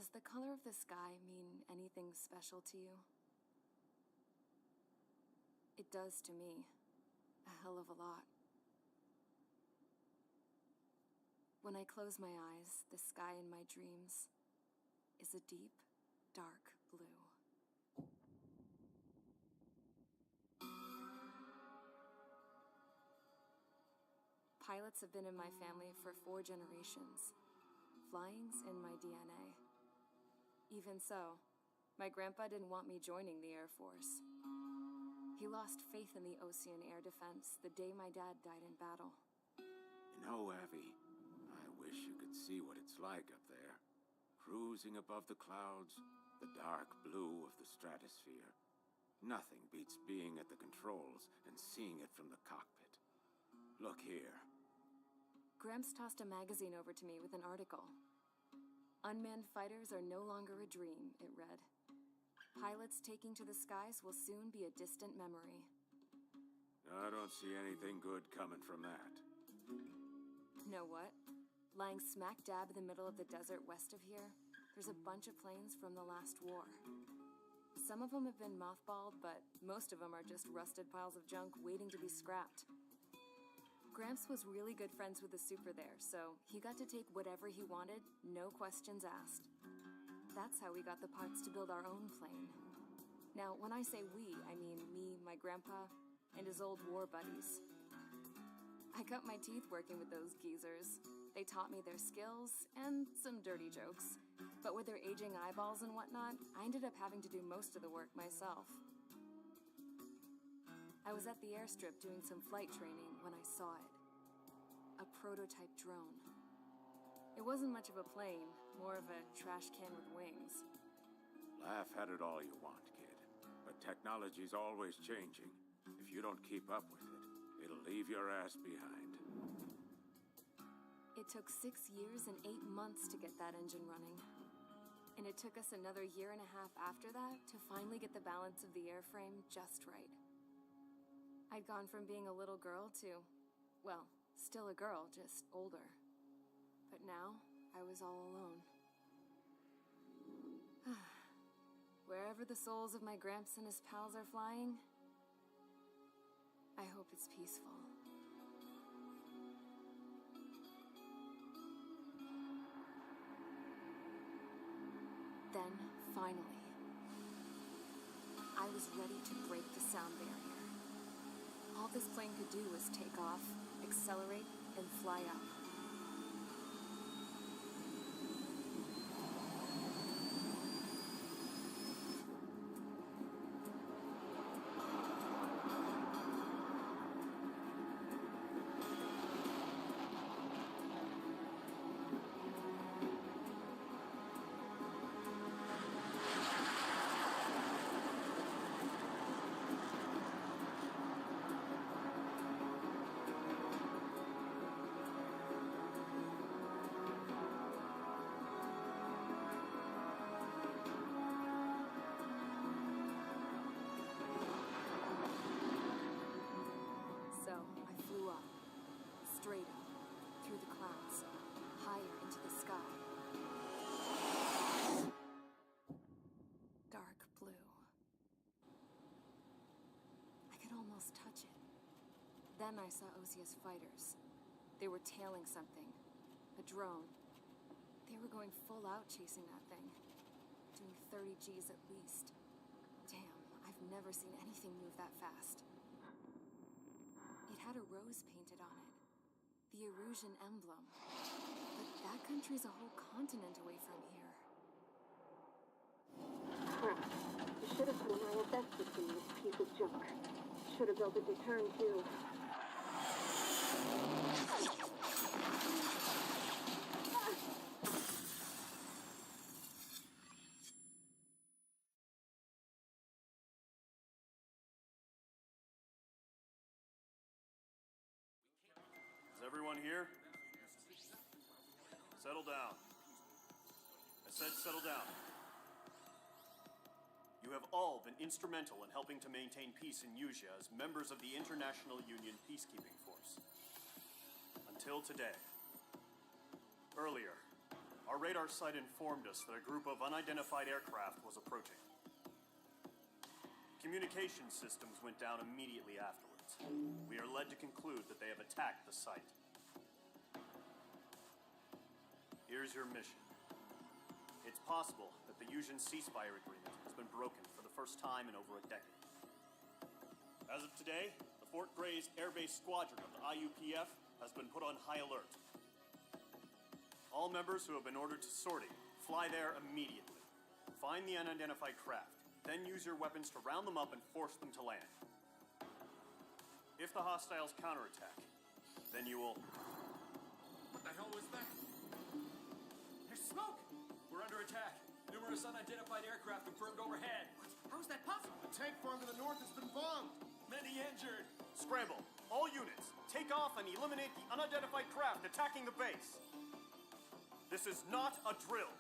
Does the color of the sky mean anything special to you? It does to me. A hell of a lot. When I close my eyes, the sky in my dreams is a deep, dark blue. Pilots have been in my family for 4 generations. Flying's in my DNA. Even so, my grandpa didn't want me joining the Air Force. He lost faith in the Ocean Air Defense the day my dad died in battle. You know, Abby, I wish you could see what it's like up there. Cruising above the clouds, the dark blue of the stratosphere. Nothing beats being at the controls and seeing it from the cockpit. Look here. Gramps tossed a magazine over to me with an article. Unmanned fighters are no longer a dream, it read. Pilots taking to the skies will soon be a distant memory. I don't see anything good coming from that. Know what? Lying smack dab in the middle of the desert west of here, there's a bunch of planes from the last war. Some of them have been mothballed, but most of them are just rusted piles of junk waiting to be scrapped. Gramps was really good friends with the super there, so he got to take whatever he wanted, no questions asked. That's how we got the parts to build our own plane. Now, when I say we, I mean me, my grandpa, and his old war buddies. I cut my teeth working with those geezers. They taught me their skills, and some dirty jokes. But with their aging eyeballs and whatnot, I ended up having to do most of the work myself. I was at the airstrip doing some flight training when I saw it. A prototype drone. It wasn't much of a plane, more of a trash can with wings. Laugh at it all you want, kid. But technology's always changing. If you don't keep up with it, it'll leave your ass behind. It took 6 years and 8 months to get that engine running. And it took us another 1.5 years after that to finally get the balance of the airframe just right. I'd gone from being a little girl to, well, still a girl, just older. But now, I was all alone. Wherever the souls of my Gramps and his pals are flying, I hope it's peaceful. Then, finally, I was ready to break the sound barrier. All this plane could do was take off, accelerate, and fly up. So, I flew up, straight up, through the clouds, higher into the sky. Dark blue. I could almost touch it. Then I saw Osia's fighters. They were tailing something. A drone. They were going full out chasing that thing. Doing 30 Gs at least. Damn, I've never seen anything move that fast. It had a rose painted on it. The Erusian emblem. But that country's a whole continent away from here. Crap. You should have put an IFS system in this piece of junk. Should have built a deterrent too. Is everyone here? Settle down. I said settle down. You have all been instrumental in helping to maintain peace in Yuzia as members of the International Union Peacekeeping Force. Until today. Earlier, our radar site informed us that a group of unidentified aircraft was approaching. Communication systems went down immediately afterwards. We are led to conclude that they have attacked the site. Here's your mission. It's possible that the Yuuzhan ceasefire agreement has been broken for the first time in over a decade. As of today, the Fort Grays Air Base Squadron of the IUPF has been put on high alert. All members who have been ordered to sortie, fly there immediately. Find the unidentified craft, then use your weapons to round them up and force them to land. If the hostiles counterattack, then you will... What the hell was that? There's smoke! We're under attack. Numerous unidentified aircraft confirmed overhead. What? How is that possible? A tank farm to the north has been bombed. Many injured. Scramble. All units, take off and eliminate the unidentified craft attacking the base. This is not a drill.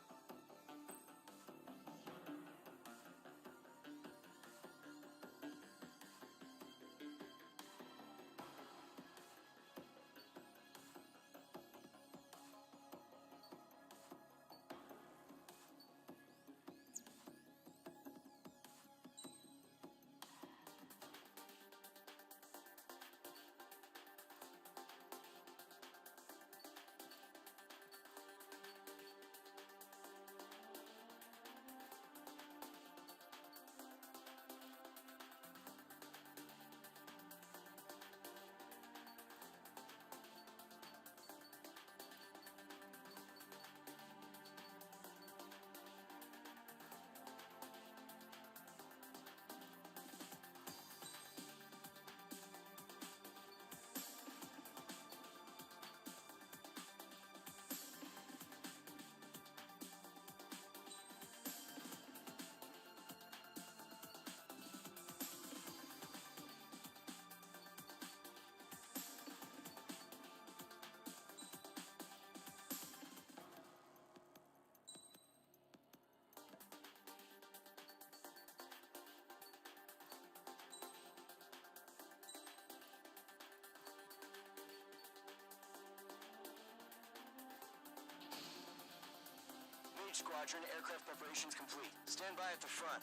Squadron, aircraft preparations complete. Stand by at the front.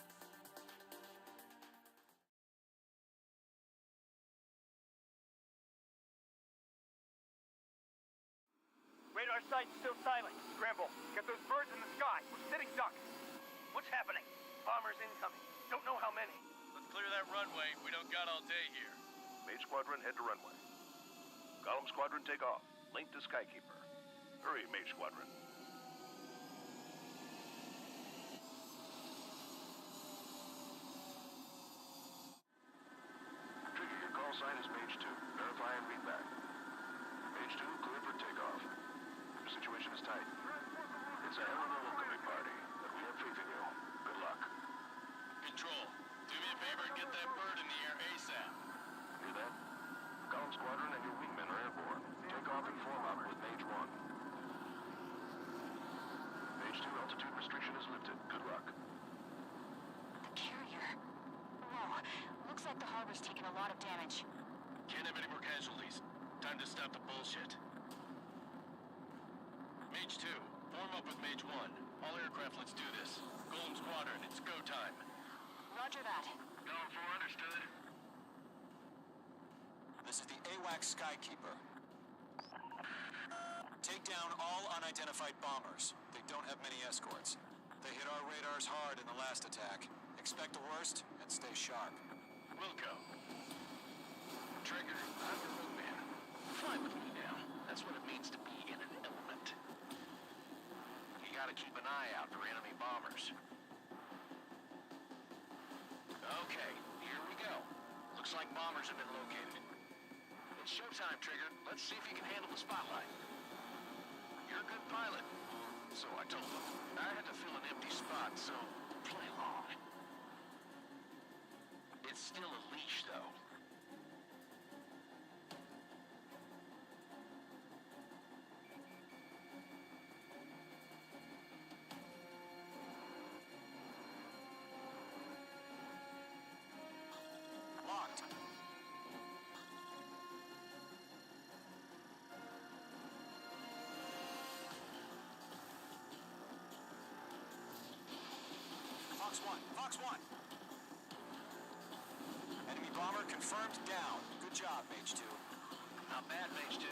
Radar site still silent. Scramble. Get those birds in the sky. We're sitting ducks. What's happening? Bombers incoming. Don't know how many. Let's clear that runway. We don't got all day here. Mage Squadron, head to runway. Golem Squadron, take off. Link to Skykeeper. Hurry, Mage Squadron. Trigger, your call sign is Mage 2. Verify and read back. Mage 2, clear for takeoff. Your situation is tight. It's a hell of a welcoming party, but we have faith in you. Good luck. Control, do me a favor and get that bird in the air ASAP. Hear that? Golem Squadron and your wingmen are airborne. Take off and form up with Mage 1. Mage 2, altitude restriction is lifted. Good luck. The carrier. Whoa. Looks like the harbor's taken a lot of damage. Can't have any more casualties. Time to stop the bullshit. Mage 2, form up with Mage 1. All aircraft, let's do this. Golem Squadron, it's go time. Roger that. Golem 4, understood. This is the AWAC Skykeeper. Take down all unidentified bombers. They don't have many escorts. They hit our radars hard in the last attack. Expect the worst and stay sharp. Wilco. Trigger, I'm your wingman. Fly with me now. That's gotta keep an eye out for enemy bombers. Okay, here we go. Looks like bombers have been located. It's showtime, Trigger. Let's see if you can handle the spotlight. You're a good pilot. So I told them. I had to fill an empty spot, so play along. It's still a leash, though. Locked. Fox 1, Fox 1. Enemy bomber confirmed down. Good job, Mage 2. Not bad, Mage 2.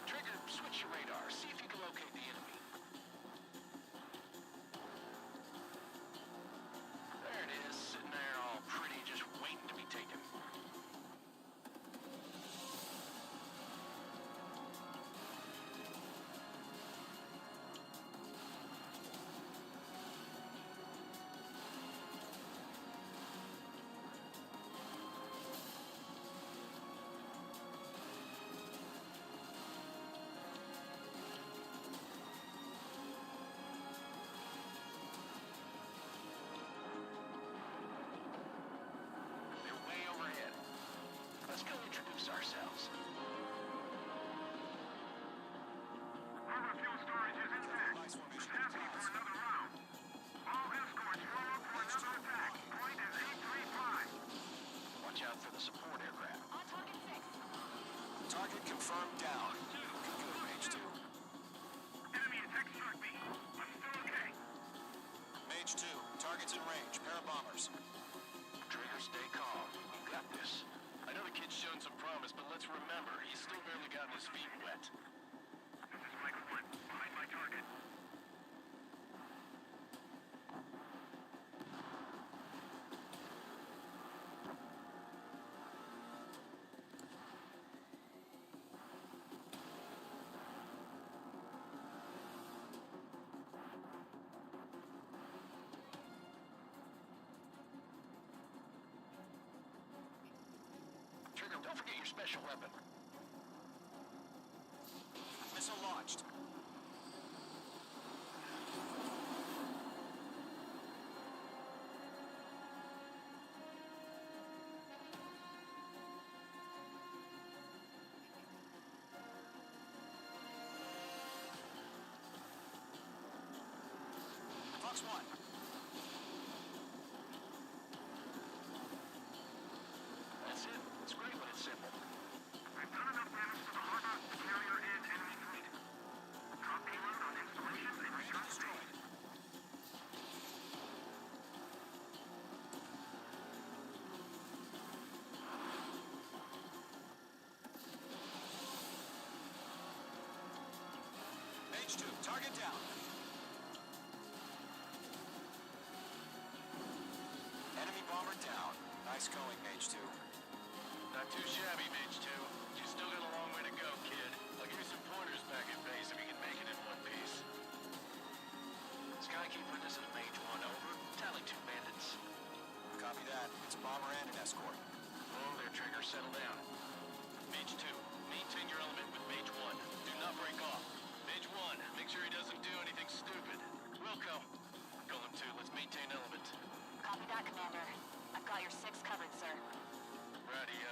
Trigger, switch your radar. See if you can locate the enemy. There it is, sitting there all pretty, just waiting to be taken. They're way overhead. Let's go introduce ourselves. Harbor fuel storage is intact. Nice formation. Asking for another round. All escorts roll up for another attack. Point is 835. Watch out for the support aircraft. On target 6. Target confirmed down. Good, Mage 2. Enemy attack struck me. I'm still okay. Mage 2, target's in range. Pair of bombers. Trigger, stay calm. You got this. I know the kid's shown some promise, but let's remember, he's still barely gotten his feet wet. This is Mike 1. Behind my target. Trigger, don't forget your special weapon. Missile launched. Fox 1. That's it. It's great when it's simple. I've done enough damage to the harbor, carrier, and enemy fleet. Drop payload on installation and return to base. Mage 2, target down. Enemy bomber down. Nice going, Mage 2. Not too shabby, Mage 2. You still got a long way to go, kid. I'll give you some pointers back at base if you can make it in one piece. Skykeeper, this is Mage 1, over. Tally 2 bandits. Copy that. It's a bomber and an escort. Oh, there, Trigger, settle down. Mage 2, maintain your element with Mage 1. Do not break off. Mage 1, make sure he doesn't do anything stupid. Welcome. Golem 2, let's maintain element. Copy that, Commander. I've got your 6 covered, sir. Radio.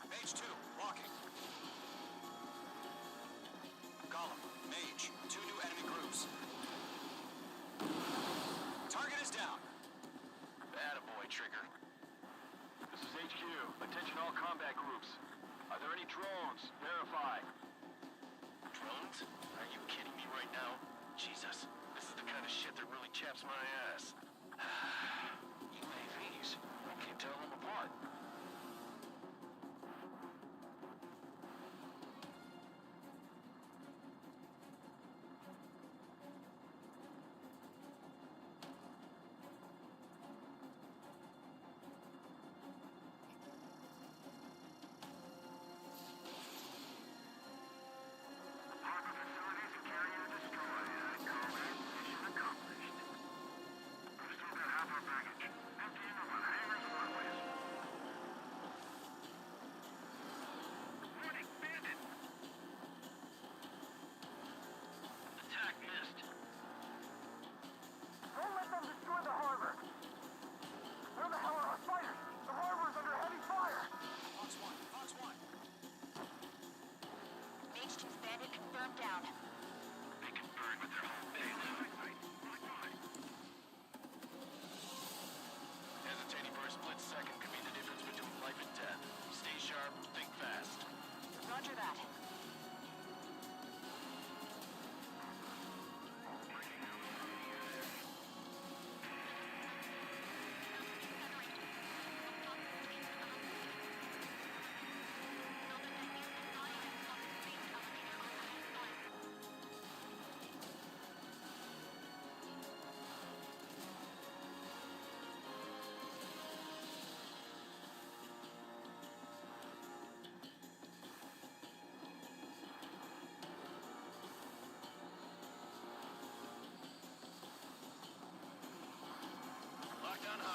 Mage 2, walking. Golem, Mage, 2 new enemy groups. Target is down. Attaboy, Trigger. This is HQ. Attention all combat groups. Are there any drones? Verify. Drones? Are you kidding me right now? Jesus, this is the kind of shit that really chaps my ass. UAVs? I can't tell them apart.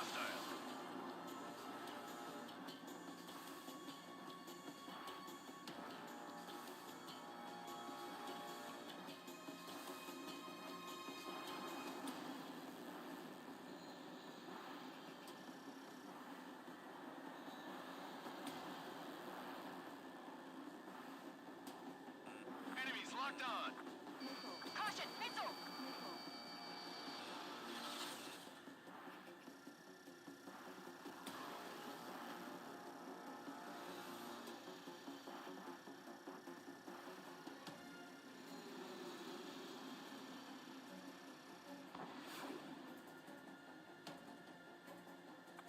hostile. Enemies locked on. Caution! Missile!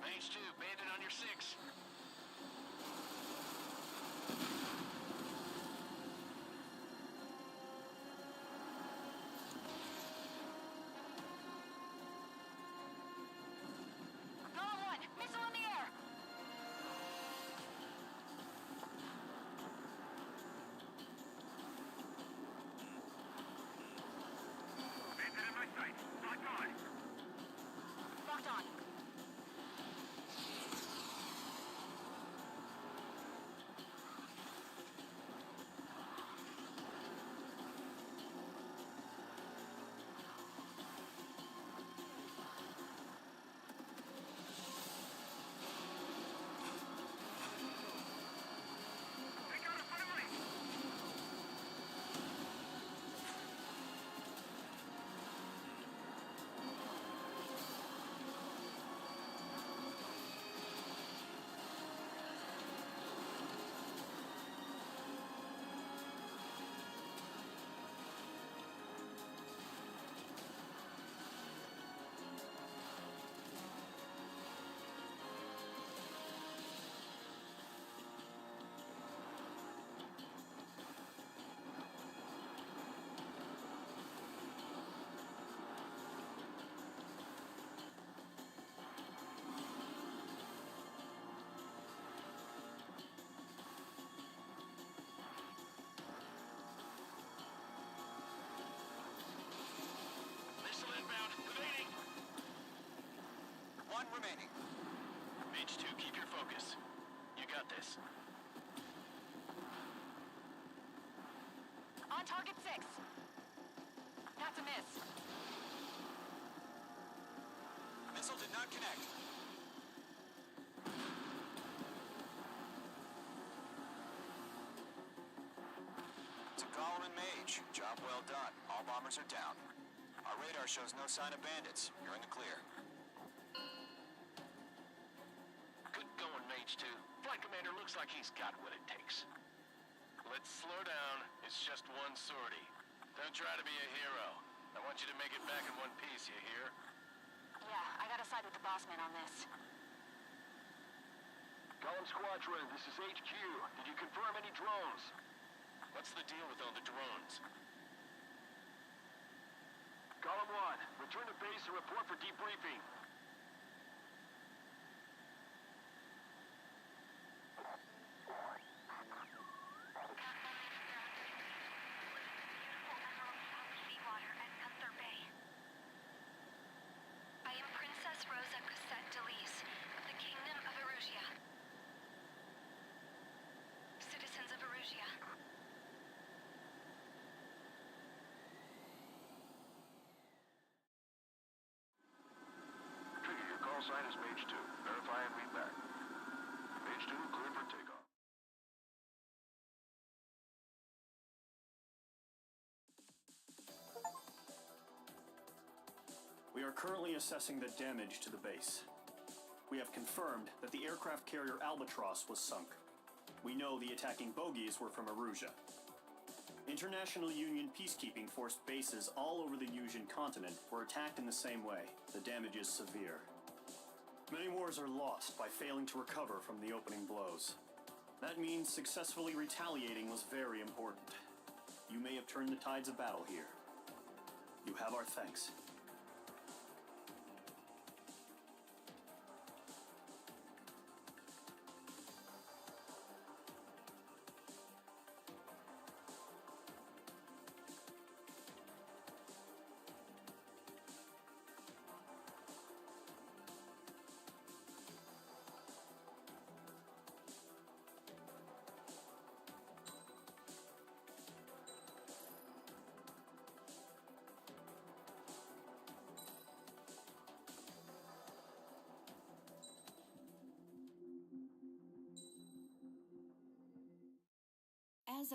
Mage 2, bandit on your 6. Golem 1! Missile in the air! Bandit in my sight. Locked on. Locked on. They got a friendly. Missile inbound. Evading. One remaining. Mage 2, keep your focus. You got this. On target 6. That's a miss. Missile did not connect. It's a Golem and Mage. Job well done. All bombers are down. Our radar shows no sign of bandits. You're in the clear. Good going, Mage 2. Flight commander looks like he's got what it takes. Let's slow down. It's just one sortie. Don't try to be a hero. I want you to make it back in one piece, you hear? Yeah, I gotta side with the boss man on this. Golem Squadron, this is HQ. Did you confirm any drones? What's the deal with all the drones? Golem 1, return to base and report for debriefing. Seawater at Gunther Bay. I am Princess Rosa Cosette Delise of the Kingdom of Erusia. Citizens of Erusia. Trigger, your call sign is Mage 2. Verify and read back. Mage 2, clear for takeoff. We are currently assessing the damage to the base. We have confirmed that the aircraft carrier Albatross was sunk. We know the attacking bogies were from Erusia. International Union peacekeeping force bases all over the Yusian continent were attacked in the same way. The damage is severe. Many wars are lost by failing to recover from the opening blows. That means successfully retaliating was very important. You may have turned the tides of battle here. You have our thanks.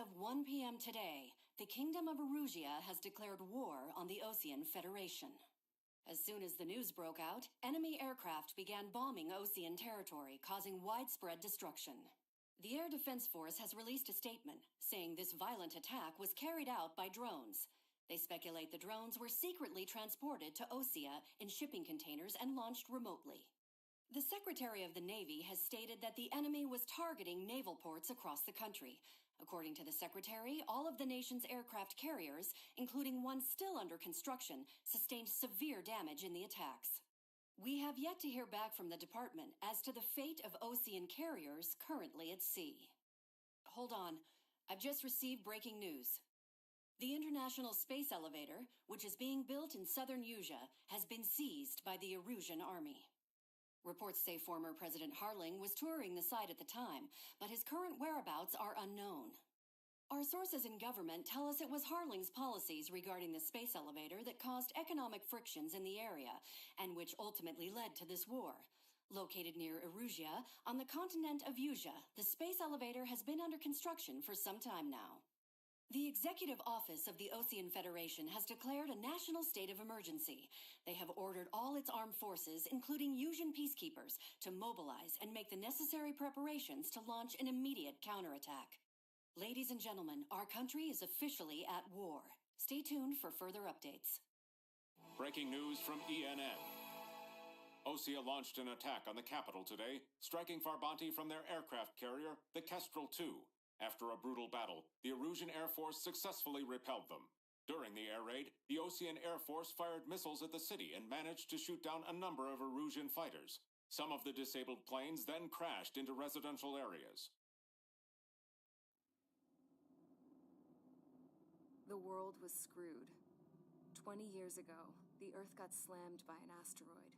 of 1 p.m. today, the Kingdom of Erusia has declared war on the Osean Federation. As soon as the news broke out, enemy aircraft began bombing Osean territory, causing widespread destruction. The Air Defense Force has released a statement saying this violent attack was carried out by drones. They speculate the drones were secretly transported to Osea in shipping containers and launched remotely. The Secretary of the Navy has stated that the enemy was targeting naval ports across the country. According to the Secretary, all of the nation's aircraft carriers, including one still under construction, sustained severe damage in the attacks. We have yet to hear back from the department as to the fate of Osean carriers currently at sea. Hold on, I've just received breaking news. The International Space Elevator, which is being built in southern Usea, has been seized by the Erusian Army. Reports say former President Harling was touring the site at the time, but his current whereabouts are unknown. Our sources in government tell us it was Harling's policies regarding the space elevator that caused economic frictions in the area, and which ultimately led to this war. Located near Erusia, on the continent of Usea, the space elevator has been under construction for some time now. The Executive Office of the Osean Federation has declared a national state of emergency. They have ordered all its armed forces, including Usian peacekeepers, to mobilize and make the necessary preparations to launch an immediate counterattack. Ladies and gentlemen, our country is officially at war. Stay tuned for further updates. Breaking news from ENN. Osea launched an attack on the capital today, striking Farbanti from their aircraft carrier, the Kestrel II. After a brutal battle, the Erusian Air Force successfully repelled them. During the air raid, the Osean Air Force fired missiles at the city and managed to shoot down a number of Erusian fighters. Some of the disabled planes then crashed into residential areas. The world was screwed. 20 years ago, the Earth got slammed by an asteroid.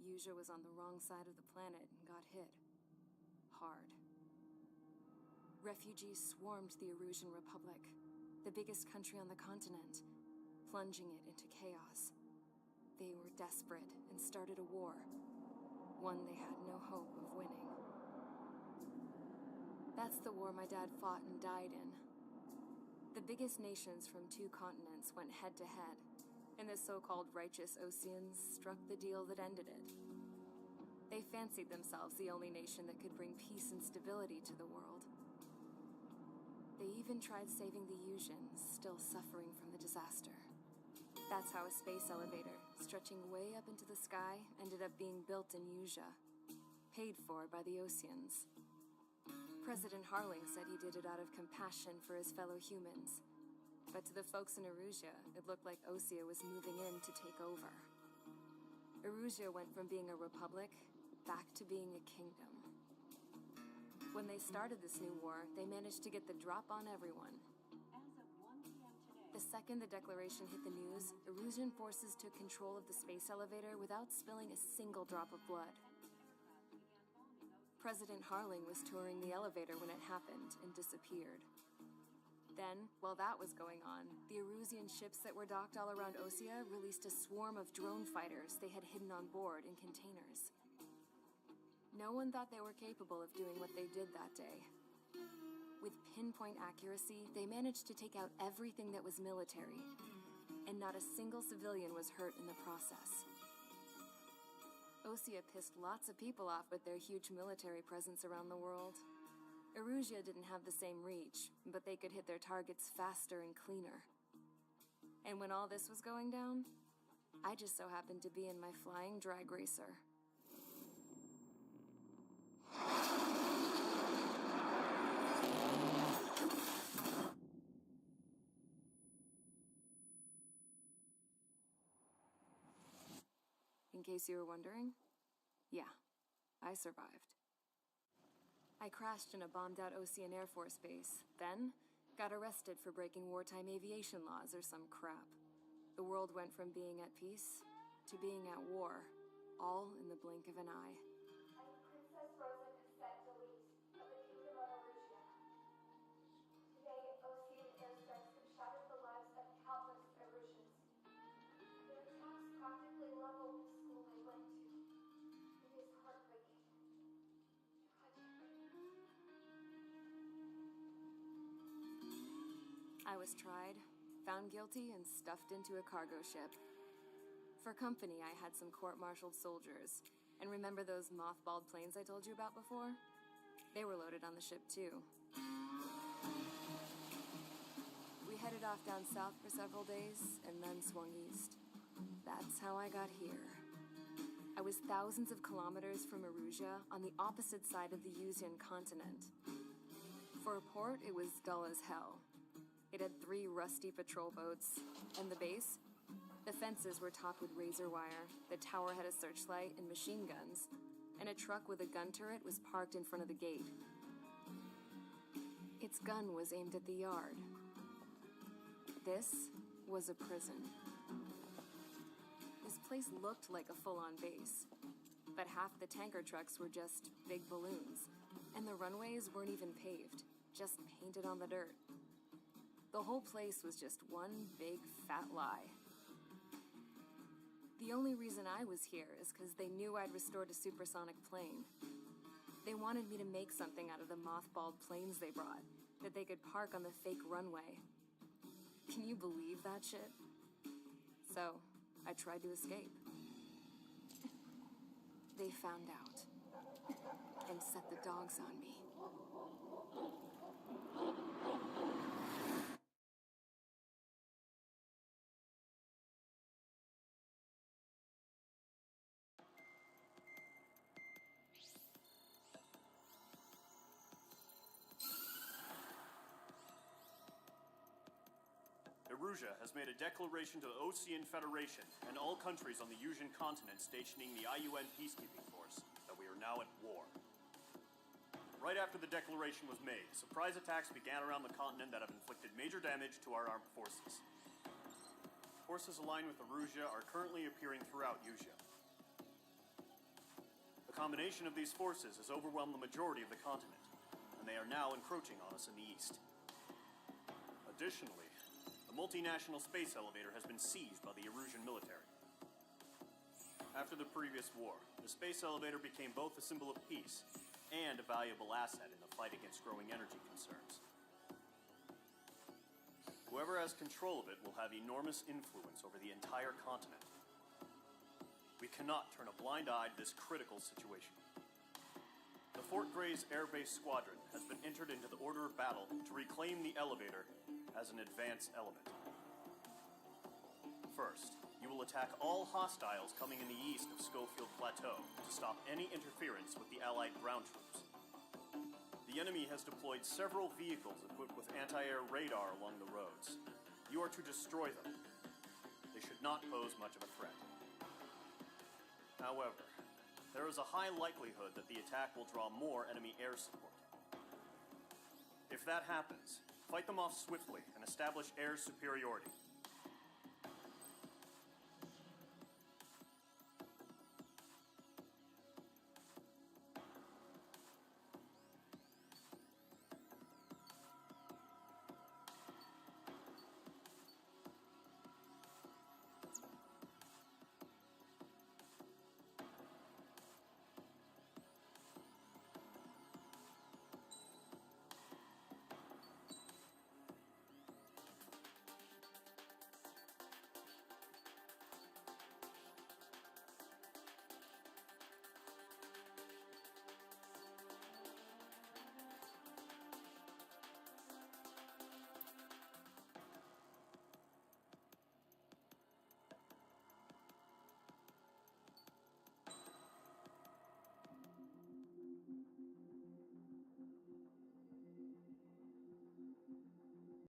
Usea was on the wrong side of the planet and got hit. Hard. Refugees swarmed the Erusian Republic, the biggest country on the continent, plunging it into chaos. They were desperate and started a war, one they had no hope of winning. That's the war my dad fought and died in. The biggest nations from 2 continents went head-to-head, and the so-called righteous Oseans struck the deal that ended it. They fancied themselves the only nation that could bring peace and stability to the world. They even tried saving the Usians, still suffering from the disaster. That's how a space elevator, stretching way up into the sky, ended up being built in Usea, paid for by the Oseans. President Harling said he did it out of compassion for his fellow humans. But to the folks in Erusia, it looked like Osea was moving in to take over. Erusia went from being a republic back to being a kingdom. When they started this new war, they managed to get the drop on everyone. The second the declaration hit the news, Erusian forces took control of the space elevator without spilling a single drop of blood. President Harling was touring the elevator when it happened and disappeared. Then, while that was going on, the Erusian ships that were docked all around Osea released a swarm of drone fighters they had hidden on board in containers. No one thought they were capable of doing what they did that day. With pinpoint accuracy, they managed to take out everything that was military, and not a single civilian was hurt in the process. Osea pissed lots of people off with their huge military presence around the world. Erusia didn't have the same reach, but they could hit their targets faster and cleaner. And when all this was going down, I just so happened to be in my flying drag racer. In case you were wondering, yeah, I survived. I crashed in a bombed-out Osean Air Force base, then got arrested for breaking wartime aviation laws or some crap. The world went from being at peace to being at war, all in the blink of an eye. Princess Rosa Cassette Delete of the Kingdom of Erusia. Today, Osean airstrikes have shattered the lives of countless Erusians. Their attacks practically leveled the school I went to. It is heartbreaking. Tragic. I was tried, found guilty, and stuffed into a cargo ship. For company, I had some court-martialed soldiers. And remember those mothballed planes I told you about before? They were loaded on the ship, too. We headed off down south for several days, and then swung east. That's how I got here. I was thousands of kilometers from Erusia, on the opposite side of the Yuzian continent. For a port, it was dull as hell. It had 3 rusty patrol boats, and the base? The fences were topped with razor wire, the tower had a searchlight and machine guns, and a truck with a gun turret was parked in front of the gate. Its gun was aimed at the yard. This was a prison. This place looked like a full-on base, but half the tanker trucks were just big balloons, and the runways weren't even paved, just painted on the dirt. The whole place was just one big fat lie. The only reason I was here is because they knew I'd restored a supersonic plane. They wanted me to make something out of the mothballed planes they brought, that they could park on the fake runway. Can you believe that shit? So, I tried to escape. They found out, and set the dogs on me. Erusia has made a declaration to the Osean Federation and all countries on the Yuzian continent stationing the IUN peacekeeping force that we are now at war. Right after the declaration was made, surprise attacks began around the continent that have inflicted major damage to our armed forces. Forces aligned with Erusia are currently appearing throughout Yusia. The combination of these forces has overwhelmed the majority of the continent, and they are now encroaching on us in the east. Additionally, the multinational space elevator has been seized by the Erusian military. After the previous war, the space elevator became both a symbol of peace and a valuable asset in the fight against growing energy concerns. Whoever has control of it will have enormous influence over the entire continent. We cannot turn a blind eye to this critical situation. The Fort Grays Air Base Squadron has been entered into the order of battle to reclaim the elevator as an advance element. First, you will attack all hostiles coming in the east of Schofield Plateau to stop any interference with the Allied ground troops. The enemy has deployed several vehicles equipped with anti-air radar along the roads. You are to destroy them. They should not pose much of a threat. However, there is a high likelihood that the attack will draw more enemy air support. If that happens, fight them off swiftly and establish air superiority.